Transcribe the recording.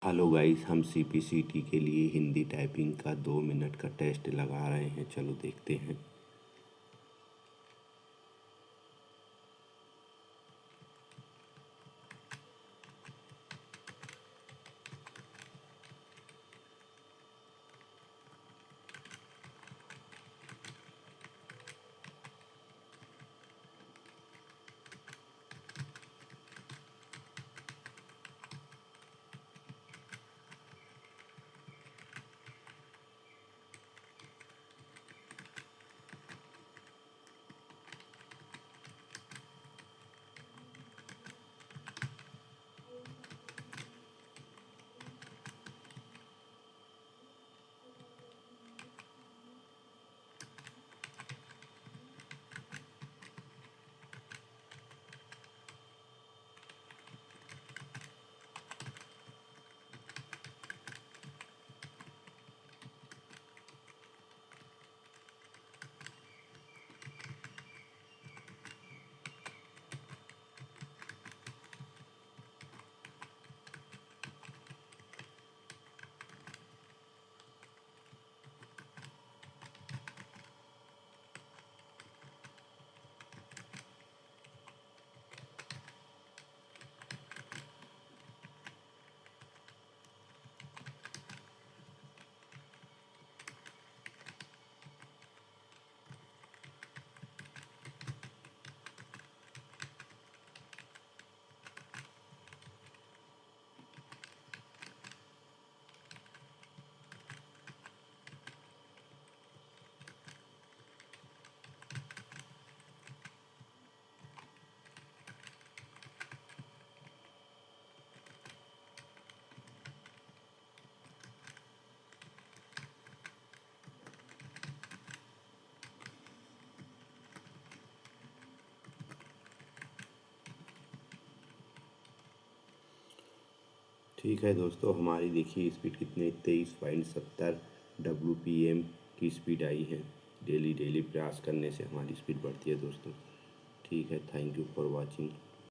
Hello guys, हम CPCT के लिए हिंदी टाइपिंग का 2 मिनट का टेस्ट लगा रहे हैं। चलो देखते हैं। ठीक है दोस्तों, हमारी देखिए स्पीड कितने 23.70 WPM की स्पीड आई है। डेली प्रयास करने से हमारी स्पीड बढ़ती है दोस्तों। ठीक है, थैंक यू फॉर वॉचिंग।